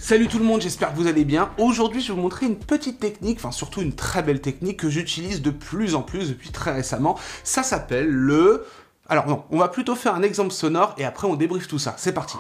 Salut tout le monde, j'espère que vous allez bien. Aujourd'hui, je vais vous montrer une petite technique, enfin surtout une très belle technique que j'utilise de plus en plus depuis très récemment. Ça s'appelle le... Alors non, on va plutôt faire un exemple sonore et après on débriefe tout ça. C'est parti.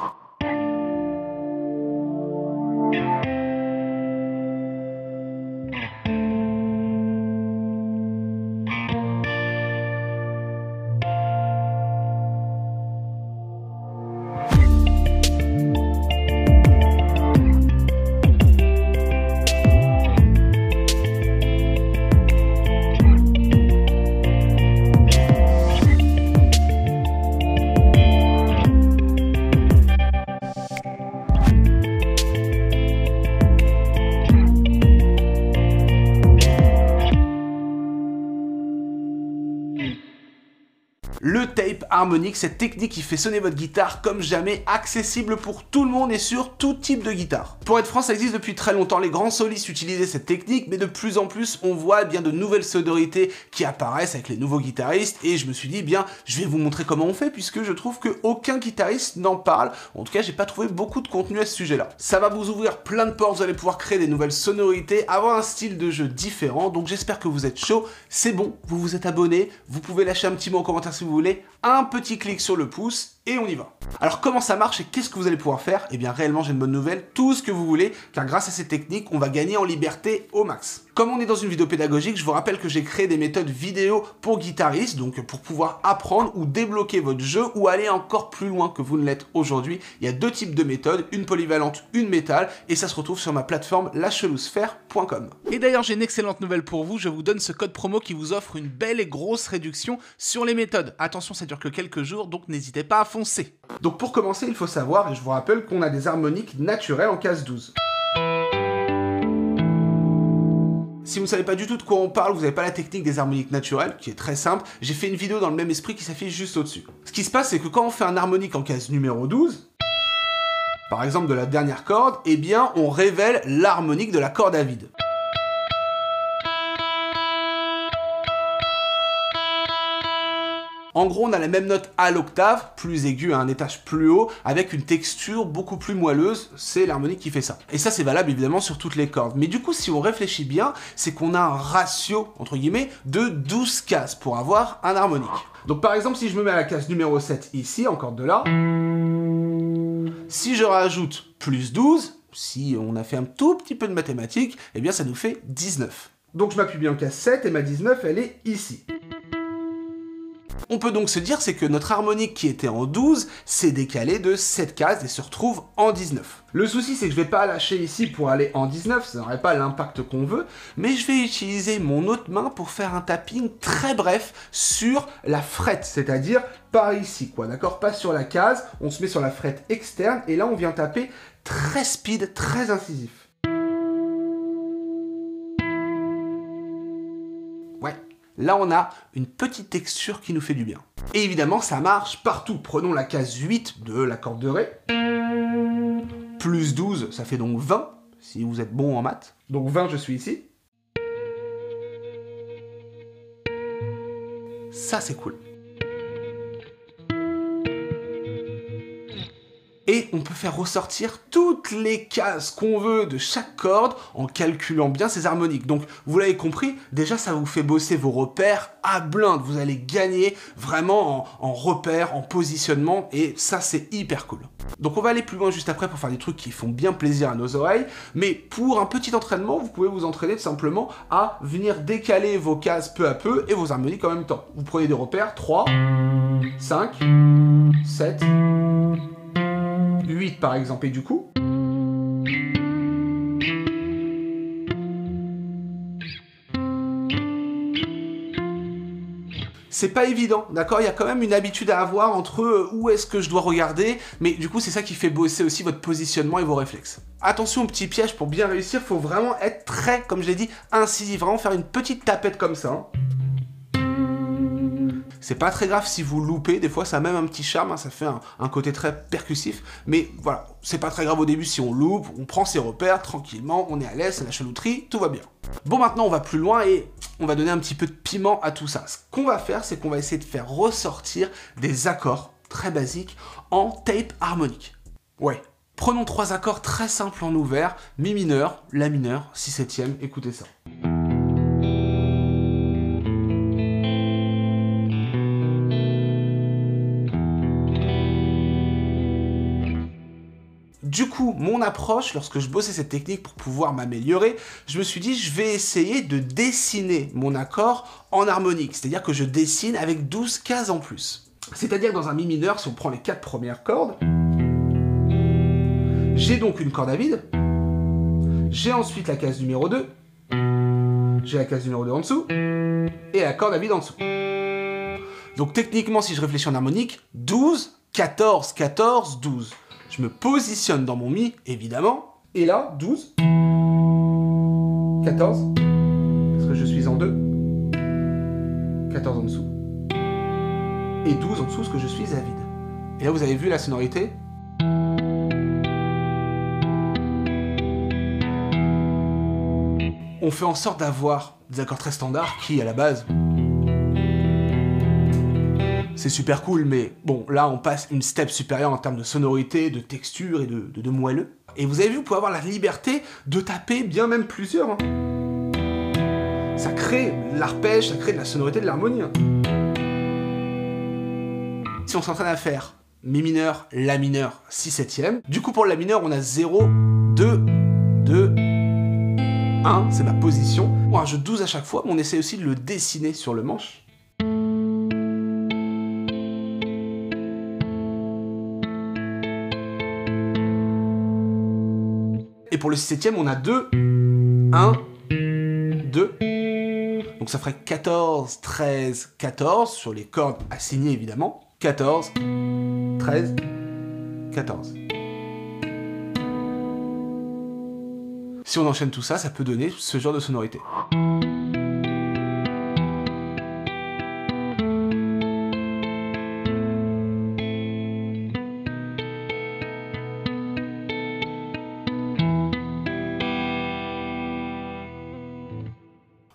Le tape harmonique, cette technique qui fait sonner votre guitare comme jamais, accessible pour tout le monde et sur tout type de guitare. Pour être franc, ça existe depuis très longtemps, les grands solistes utilisaient cette technique, mais de plus en plus, on voit bien de nouvelles sonorités qui apparaissent avec les nouveaux guitaristes, et je me suis dit, bien, je vais vous montrer comment on fait, puisque je trouve qu'aucun guitariste n'en parle. En tout cas, j'ai pas trouvé beaucoup de contenu à ce sujet-là. Ça va vous ouvrir plein de portes, vous allez pouvoir créer des nouvelles sonorités, avoir un style de jeu différent, donc j'espère que vous êtes chaud. C'est bon, vous vous êtes abonné, vous pouvez lâcher un petit mot en commentaire si vous voulez, un petit clic sur le pouce et on y va. Alors comment ça marche et qu'est-ce que vous allez pouvoir faire? Eh bien réellement j'ai une bonne nouvelle, tout ce que vous voulez, car grâce à ces techniques, on va gagner en liberté au max. Comme on est dans une vidéo pédagogique, je vous rappelle que j'ai créé des méthodes vidéo pour guitaristes, donc pour pouvoir apprendre ou débloquer votre jeu ou aller encore plus loin que vous ne l'êtes aujourd'hui. Il y a deux types de méthodes, une polyvalente, une métal, et ça se retrouve sur ma plateforme lachelousphère.com. Et d'ailleurs j'ai une excellente nouvelle pour vous, je vous donne ce code promo qui vous offre une belle et grosse réduction sur les méthodes. Attention, ça dure que quelques jours, donc n'hésitez pas à foncer. Donc pour commencer, il faut savoir, et je vous rappelle qu'on a des harmoniques naturelles en case 12. Si vous ne savez pas du tout de quoi on parle, vous n'avez pas la technique des harmoniques naturelles, qui est très simple, j'ai fait une vidéo dans le même esprit qui s'affiche juste au-dessus. Ce qui se passe, c'est que quand on fait un harmonique en case numéro 12, par exemple de la dernière corde, eh bien on révèle l'harmonique de la corde à vide. En gros, on a la même note à l'octave, plus aiguë à un étage plus haut, avec une texture beaucoup plus moelleuse, c'est l'harmonique qui fait ça. Et ça, c'est valable évidemment sur toutes les cordes. Mais du coup, si on réfléchit bien, c'est qu'on a un ratio, entre guillemets, de 12 cases pour avoir un harmonique. Donc par exemple, si je me mets à la case numéro 7 ici, en corde de La, si je rajoute plus 12, si on a fait un tout petit peu de mathématiques, eh bien ça nous fait 19. Donc je m'appuie bien en case 7 et ma 19, elle est ici. On peut donc se dire c'est que notre harmonique qui était en 12 s'est décalée de 7 cases et se retrouve en 19. Le souci c'est que je ne vais pas lâcher ici pour aller en 19, ça n'aurait pas l'impact qu'on veut, mais je vais utiliser mon autre main pour faire un tapping très bref sur la frette, c'est-à-dire par ici, quoi, d'accord? Pas sur la case, on se met sur la frette externe et là on vient taper très speed, très incisif. Ouais. Là, on a une petite texture qui nous fait du bien. Et évidemment, ça marche partout. Prenons la case 8 de la corde de Ré. Plus 12, ça fait donc 20, si vous êtes bon en maths. Donc 20, je suis ici. Ça, c'est cool. Et on peut faire ressortir toutes les cases qu'on veut de chaque corde en calculant bien ses harmoniques. Donc, vous l'avez compris, déjà ça vous fait bosser vos repères à blinde. Vous allez gagner vraiment en repères, en positionnement, et ça c'est hyper cool. Donc on va aller plus loin juste après pour faire des trucs qui font bien plaisir à nos oreilles. Mais pour un petit entraînement, vous pouvez vous entraîner tout simplement à venir décaler vos cases peu à peu et vos harmoniques en même temps. Vous prenez des repères, 3, 5, 7... 8 par exemple, et du coup... C'est pas évident, d'accord? Il y a quand même une habitude à avoir entre où est-ce que je dois regarder, mais du coup c'est ça qui fait bosser aussi votre positionnement et vos réflexes. Attention au petit piège, pour bien réussir, faut vraiment être très, comme je l'ai dit, incisif, vraiment faire une petite tapette comme ça. C'est pas très grave si vous loupez, des fois ça a même un petit charme, hein, ça fait un côté très percussif, mais voilà, c'est pas très grave au début si on loupe, on prend ses repères tranquillement, on est à l'aise, c'est la chalouterie, tout va bien. Bon, maintenant on va plus loin et on va donner un petit peu de piment à tout ça. Ce qu'on va faire, c'est qu'on va essayer de faire ressortir des accords très basiques en tape harmonique. Ouais, Prenons 3 accords très simples en ouvert, mi mineur, la mineur, si septième, écoutez ça. Du coup, mon approche, lorsque je bossais cette technique pour pouvoir m'améliorer, je me suis dit, je vais essayer de dessiner mon accord en harmonique. C'est-à-dire que je dessine avec 12 cases en plus. C'est-à-dire que dans un mi mineur, si on prend les 4 premières cordes, j'ai donc une corde à vide, j'ai ensuite la case numéro 2, j'ai la case numéro 2 en dessous, et la corde à vide en dessous. Donc techniquement, si je réfléchis en harmonique, 12, 14, 14, 12. Je me positionne dans mon mi, évidemment, et là, 12, 14, parce que je suis en 2, 14 en dessous, et 12 en dessous, parce que je suis à vide. Et là, vous avez vu la sonorité? On fait en sorte d'avoir des accords très standards qui, à la base, c'est super cool, mais bon, là, on passe une step supérieure en termes de sonorité, de texture et de moelleux. Et vous avez vu, vous pouvez avoir la liberté de taper bien même plusieurs. Hein. Ça crée de l'arpège, ça crée de la sonorité, de l'harmonie. Hein. Si on s'entraîne à faire mi mineur, la mineur, si septième, du coup, pour la mineur, on a 0, 2, 2, 1, c'est ma position. On rajoute 12 à chaque fois, mais on essaie aussi de le dessiner sur le manche. Et pour le 6/7, on a 2, 1, 2. Donc ça ferait 14, 13, 14 sur les cordes assignées évidemment. 14, 13, 14. Si on enchaîne tout ça, ça peut donner ce genre de sonorité.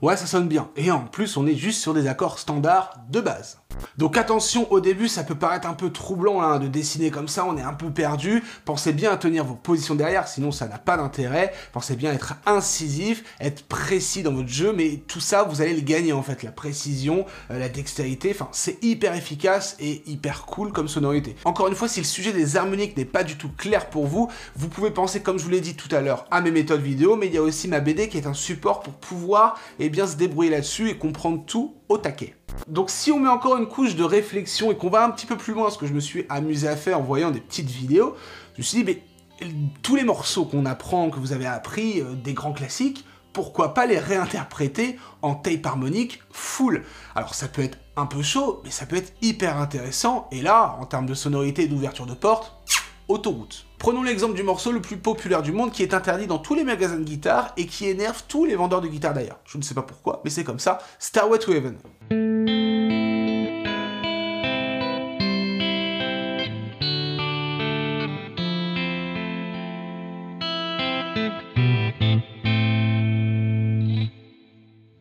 Ouais, ça sonne bien. Et en plus, on est juste sur des accords standards de base. Donc attention, au début, ça peut paraître un peu troublant hein, de dessiner comme ça, on est un peu perdu. Pensez bien à tenir vos positions derrière, sinon ça n'a pas d'intérêt. Pensez bien à être incisif, être précis dans votre jeu, mais tout ça, vous allez le gagner en fait. La précision, la dextérité, enfin, c'est hyper efficace et hyper cool comme sonorité. Encore une fois, si le sujet des harmoniques n'est pas du tout clair pour vous, vous pouvez penser, comme je vous l'ai dit tout à l'heure, à mes méthodes vidéo, mais il y a aussi ma BD qui est un support pour pouvoir bien se débrouiller là-dessus et comprendre tout au taquet. Donc si on met encore une couche de réflexion et qu'on va un petit peu plus loin, ce que je me suis amusé à faire en voyant des petites vidéos, je me suis dit, mais tous les morceaux qu'on apprend, que vous avez appris, des grands classiques, pourquoi pas les réinterpréter en tape harmonique full? Alors ça peut être un peu chaud, mais ça peut être hyper intéressant, et là, en termes de sonorité et d'ouverture de porte, autoroute. Prenons l'exemple du morceau le plus populaire du monde qui est interdit dans tous les magasins de guitare et qui énerve tous les vendeurs de guitare d'ailleurs. Je ne sais pas pourquoi, mais c'est comme ça. Stairway to Heaven.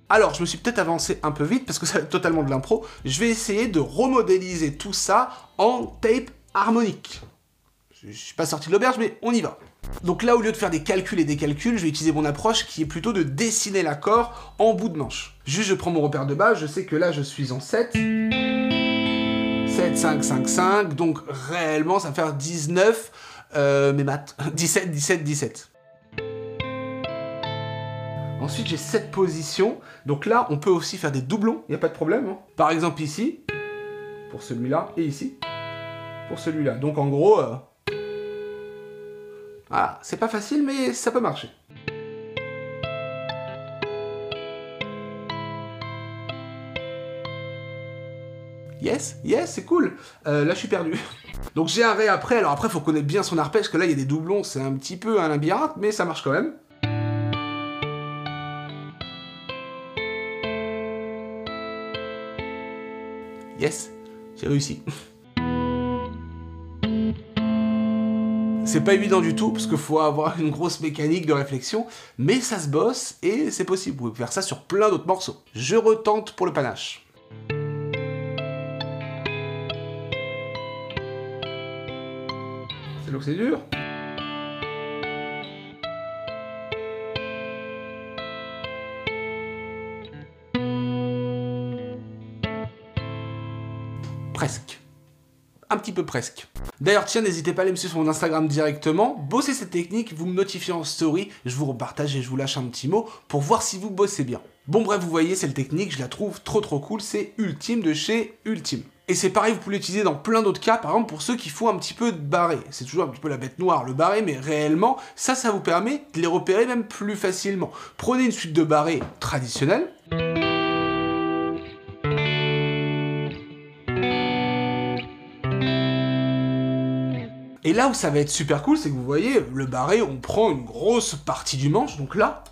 Alors, je me suis peut-être avancé un peu vite parce que ça va être totalement de l'impro. Je vais essayer de remodéliser tout ça en tape harmonique. Je suis pas sorti de l'auberge, mais on y va. Donc là, au lieu de faire des calculs et des calculs, je vais utiliser mon approche qui est plutôt de dessiner l'accord en bout de manche. Juste, je prends mon repère de base, je sais que là, je suis en 7. 7, 5, 5, 5. Donc réellement, ça va faire 19, mes maths, 17, 17, 17. Ensuite, j'ai 7 positions. Donc là, on peut aussi faire des doublons, il n'y a pas de problème. Hein. Par exemple ici, pour celui-là, et ici, pour celui-là. Donc en gros... Ah, c'est pas facile, mais ça peut marcher. Yes, yes, c'est cool. Là, je suis perdu. Donc j'ai un ré après. Alors après, faut connaître bien son arpège, parce que là, il y a des doublons, c'est un petit peu un labyrinthe, mais ça marche quand même. Yes, j'ai réussi. C'est pas évident du tout, parce qu'il faut avoir une grosse mécanique de réflexion, mais ça se bosse, et c'est possible, vous pouvez faire ça sur plein d'autres morceaux. Je retente pour le panache. C'est là que c'est dur. presque. Un petit peu presque. D'ailleurs, tiens, n'hésitez pas à aller me suivre sur mon Instagram directement, bossez cette technique, vous me notifiez en story, je vous repartage et je vous lâche un petit mot pour voir si vous bossez bien. Bon bref, vous voyez, cette technique, je la trouve trop cool, c'est Ultime de chez Ultime. Et c'est pareil, vous pouvez l'utiliser dans plein d'autres cas, par exemple pour ceux qui font un petit peu de barré. C'est toujours un petit peu la bête noire, le barré, mais réellement, ça vous permet de les repérer même plus facilement. Prenez une suite de barré traditionnelle. Et là où ça va être super cool, c'est que vous voyez, le barré, on prend une grosse partie du manche, donc là,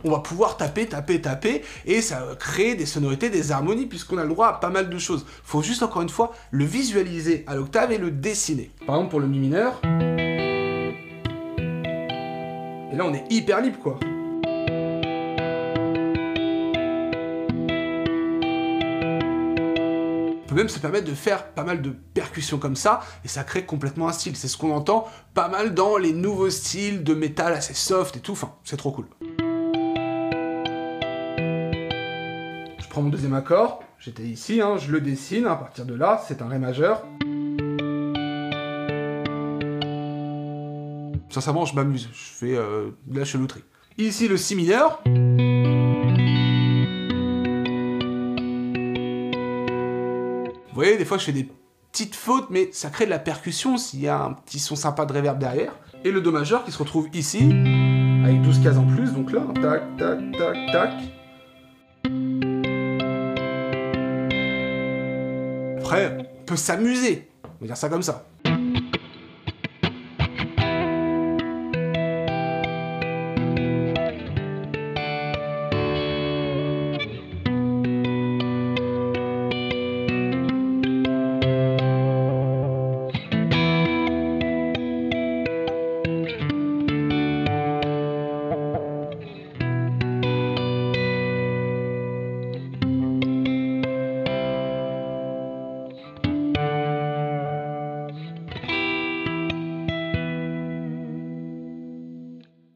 on va pouvoir taper, et ça va créer des sonorités, des harmonies, puisqu'on a le droit à pas mal de choses. Faut juste, encore une fois, le visualiser à l'octave et le dessiner. Par exemple, pour le mi mineur, et là, on est hyper libre, quoi. On peut même se permettre de faire pas mal de percussions comme ça, et ça crée complètement un style. C'est ce qu'on entend pas mal dans les nouveaux styles de métal assez soft et tout, enfin, c'est trop cool. Je prends mon deuxième accord, j'étais ici, hein, je le dessine, à partir de là, c'est un Ré majeur. Sincèrement, je m'amuse, je fais de la chelouterie. Ici, le Si mineur. Vous voyez, des fois je fais des petites fautes, mais ça crée de la percussion s'il y a un petit son sympa de reverb derrière. Et le Do majeur qui se retrouve ici, avec 12 cases en plus, donc là, tac, tac, tac, tac. Après, on peut s'amuser, on va dire ça comme ça.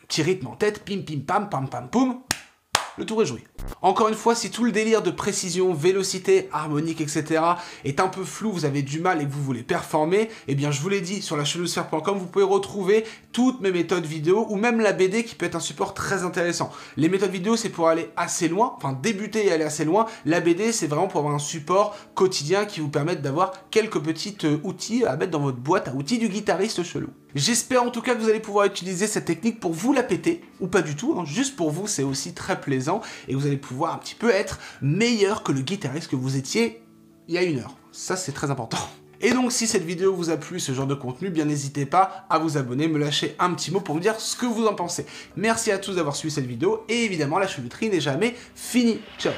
Petit rythme en tête, pim pim pam pam pam poum, le tour est joué. Encore une fois, si tout le délire de précision, vélocité, harmonique, etc. est un peu flou, vous avez du mal et que vous voulez performer, eh bien je vous l'ai dit, sur lachelosphère.com, vous pouvez retrouver toutes mes méthodes vidéo ou même la BD qui peut être un support très intéressant. Les méthodes vidéo, c'est pour aller assez loin, enfin débuter et aller assez loin. La BD, c'est vraiment pour avoir un support quotidien qui vous permette d'avoir quelques petits outils à mettre dans votre boîte à outils du guitariste chelou. J'espère en tout cas que vous allez pouvoir utiliser cette technique pour vous la péter, ou pas du tout, hein, juste pour vous, c'est aussi très plaisant, et vous allez pouvoir un petit peu être meilleur que le guitariste que vous étiez il y a 1 heure. Ça, c'est très important. Et donc, si cette vidéo vous a plu, ce genre de contenu, bien n'hésitez pas à vous abonner, me lâcher un petit mot pour me dire ce que vous en pensez. Merci à tous d'avoir suivi cette vidéo, et évidemment, la chelouterie n'est jamais finie. Ciao.